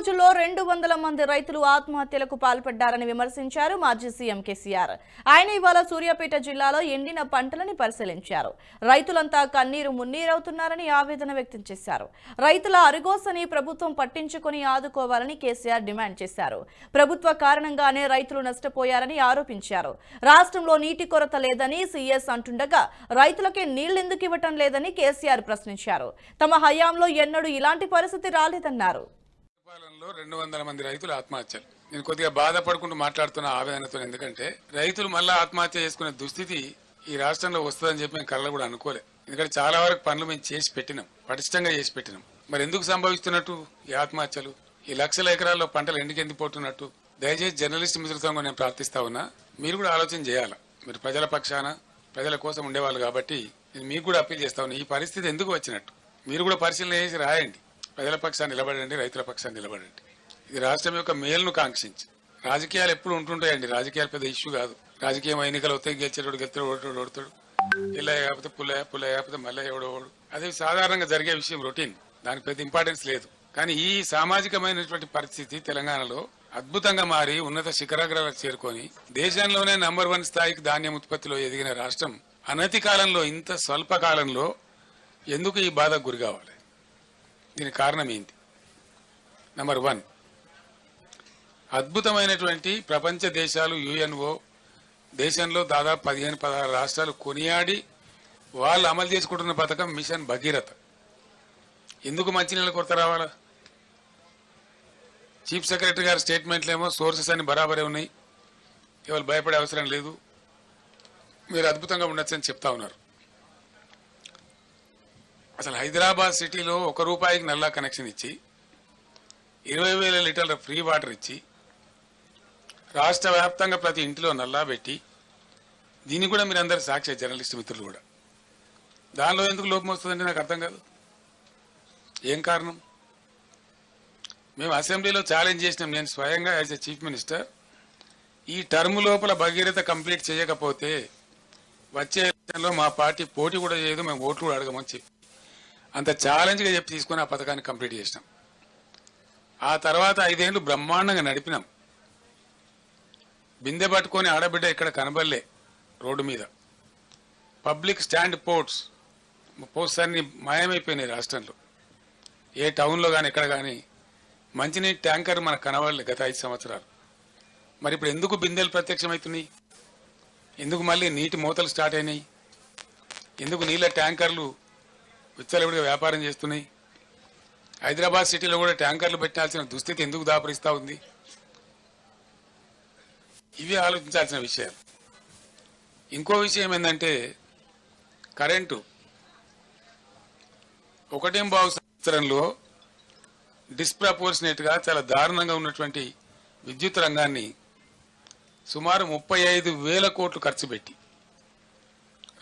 రోజుల్లో 200 మంది రైతులు ఆత్మహత్యలకు పాల్పడ్డారని విమర్శించారు మాజీ సీఎం కేసీఆర్. ఆయన ఇవాళ సూర్యాపేట జిల్లాలో ఎండిన పంటలను పరిశీలించారు. రైతులంతా కన్నీరు మున్నీరవుతున్నారని ఆవేదన వ్యక్తం చేశారు. రైతుల అరిగోసని ప్రభుత్వం పట్టించుకొని ఆదుకోవాలని కేసీఆర్ డిమాండ్ చేశారు. ప్రభుత్వ కారణంగానే రైతులు నష్టపోయారని ఆరోపించారు. రాష్ట్రంలో నీటి కొరత లేదని సీఎస్ అంటుండగా రైతులకే నీళ్లెందుకు ఇవ్వటం లేదని కేసీఆర్ ప్రశ్నించారు. తమ హయాంలో ఎన్నడూ ఇలాంటి పరిస్థితి రాలేదన్నారు. 200 మంది రైతులు ఆత్మహత్యలు. నేను కొద్దిగా బాధపడుకుంటూ మాట్లాడుతున్న ఆవేదనతో, ఎందుకంటే రైతులు మళ్ళా ఆత్మహత్య చేసుకునే దుస్థితి ఈ రాష్ట్రంలో వస్తుందని చెప్పి మేము కళ్ళ కూడా అనుకోలే. ఎందుకంటే చాలా వరకు పనులు మేము చేసి పెట్టినాం, పటిష్టంగా చేసి పెట్టినాం. మరి ఎందుకు సంభవిస్తున్నట్టు ఈ ఆత్మహత్యలు? ఈ లక్షల ఎకరాల్లో పంటలు ఎండిపోతున్నట్టు? దయచేసి జర్నలిస్ట్ మిత్రులతో నేను ప్రార్థిస్తా ఉన్నా, మీరు కూడా ఆలోచన చేయాలా. మీరు ప్రజల పక్షాన ప్రజల కోసం ఉండేవాళ్ళు కాబట్టి నేను మీకు కూడా అప్పీల్ చేస్తా ఉన్నా, ఈ పరిస్థితి ఎందుకు వచ్చినట్టు మీరు కూడా పరిశీలన చేసి రాయండి. ప్రజల పక్షాన్ని నిలబడండి, రైతుల పక్షాన్ని నిలబడండి. ఇది రాష్ట్రం యొక్క మేలును కాంక్షించి. రాజకీయాలు ఎప్పుడు ఉంటుంటాయండి, రాజకీయాలు పెద్ద ఇష్యూ కాదు. రాజకీయం ఎన్నికలు వస్తాయి, గెలిచేటోడు ఓడతాడు, ఇల్లయ్య కాకపోతే పుల్లయ్య కాకపోతే మల్లయ్య ఓడు. అది సాధారణంగా జరిగే విషయం, రొటీన్. దానికి పెద్ద ఇంపార్టెన్స్ లేదు. కానీ ఈ సామాజికమైనటువంటి పరిస్థితి తెలంగాణలో అద్భుతంగా మారి ఉన్నత శిఖరాగ్రాలకు చేరుకొని దేశంలోనే నంబర్ 1 స్థాయికి ధాన్యం ఉత్పత్తిలో ఎదిగిన రాష్ట్రం అనతి కాలంలో, ఇంత స్వల్ప కాలంలో ఎందుకు ఈ బాధకు గురి కావాలి? దీనికి కారణం ఏంటి? నంబర్ 1, అద్భుతమైనటువంటి ప్రపంచ దేశాలు యుఎన్ఓ దేశంలో దాదాపు 15-16 రాష్ట్రాలు కొనియాడి వాళ్ళు అమలు చేసుకుంటున్న పథకం మిషన్ భగీరథ. ఎందుకు మంచినీళ్ళ కొరత రావాలా? చీఫ్ సెక్రటరీ గారి స్టేట్మెంట్లు ఏమో సోర్సెస్ అన్ని బరాబరే ఉన్నాయి, ఎవరు భయపడే అవసరం లేదు, మీరు అద్భుతంగా ఉండొచ్చని చెప్తా ఉన్నారు. అసలు హైదరాబాద్ సిటీలో ₹1 నల్లా కనెక్షన్ ఇచ్చి 20,000 లీటర్ల ఫ్రీ వాటర్ ఇచ్చి రాష్ట్ర వ్యాప్తంగా ప్రతి ఇంటిలో నల్లా పెట్టి, దీన్ని కూడా మీరు అందరు సాక్షి, జర్నలిస్ట్ మిత్రులు కూడా. దానిలో ఎందుకు లోపం వస్తుందంటే నాకు అర్థం కాదు. ఏం కారణం? మేము అసెంబ్లీలో ఛాలెంజ్ చేసినాం, నేను స్వయంగా యాజ్ ఎ చీఫ్ మినిస్టర్, ఈ టర్మ్ లోపల భగీరథ కంప్లీట్ చేయకపోతే వచ్చే ఎలక్షన్లో మా పార్టీ పోటీ కూడా చేయదు, మేము ఓట్లు కూడా అడగమని చెప్పి అంత ఛాలెంజ్గా చెప్పి తీసుకుని ఆ పథకాన్ని కంప్లీట్ చేసినాం. ఆ తర్వాత 5 ఏళ్ళు బ్రహ్మాండంగా నడిపినాం. బిందె పట్టుకొని ఆడబిడ్డ ఇక్కడ కనబడలే రోడ్డు మీద. పబ్లిక్ స్టాండ్ పోస్ట్స్ అన్ని మాయమైపోయినాయి రాష్ట్రంలో. ఏ టౌన్లో కానీ ఎక్కడ కానీ మంచినీటి ట్యాంకర్ మనకు కనబడలే గత 5 సంవత్సరాలు. మరి ఇప్పుడు ఎందుకు బిందెలు ప్రత్యక్షమవుతున్నాయి? ఎందుకు మళ్ళీ నీటి మూతలు స్టార్ట్ అయినాయి? ఎందుకు నీళ్ళ ట్యాంకర్లు విచ్చలవిడిగా వ్యాపారం చేస్తున్నాయి? హైదరాబాద్ సిటీలో కూడా ట్యాంకర్లు పెట్టాల్సిన దుస్థితి ఎందుకు దాపరిస్తూ ఉంది? ఇవి ఆలోచించాల్సిన విషయాలు. ఇంకో విషయం ఏంటంటే కరెంటు. 1.5 సంవత్సరంలో డిస్ప్రపోర్షనేట్గా చాలా దారుణంగా ఉన్నటువంటి విద్యుత్ రంగాన్ని సుమారు 35,000 కోట్లు ఖర్చు పెట్టి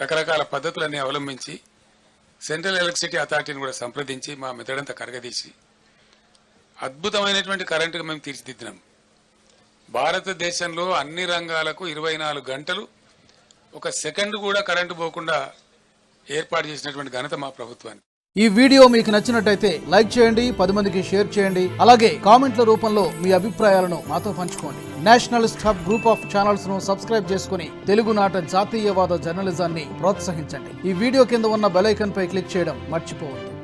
రకరకాల పద్ధతులన్నీ అవలంబించి సెంట్రల్ ఎలక్ట్రిసిటీ అథారిటీని కూడా సంప్రదించి మా మెదడంతా కరగదీసి అద్భుతమైనటువంటి కరెంటుగా మేము తీర్చిదిద్దినాం. భారతదేశంలో అన్ని రంగాలకు 24 గంటలు 1 సెకండ్ కూడా కరెంటు పోకుండా ఏర్పాటు చేసినటువంటి ఘనత మా ప్రభుత్వానికి. ఈ వీడియో మీకు నచ్చినట్టయితే లైక్ చేయండి, 10 మందికి షేర్ చేయండి. అలాగే కామెంట్ల రూపంలో మీ అభిప్రాయాలను మాతో పంచుకోండి. Nationalist hub group of channels ను సబ్స్క్రైబ్ చేసుకుని తెలుగునాట జాతీయవాద జర్నలిజాన్ని ప్రోత్సహించండి. ఈ వీడియో కింద ఉన్న బెల్ ఐకాన్ పై క్లిక్ చేయడం మర్చిపోవద్దు.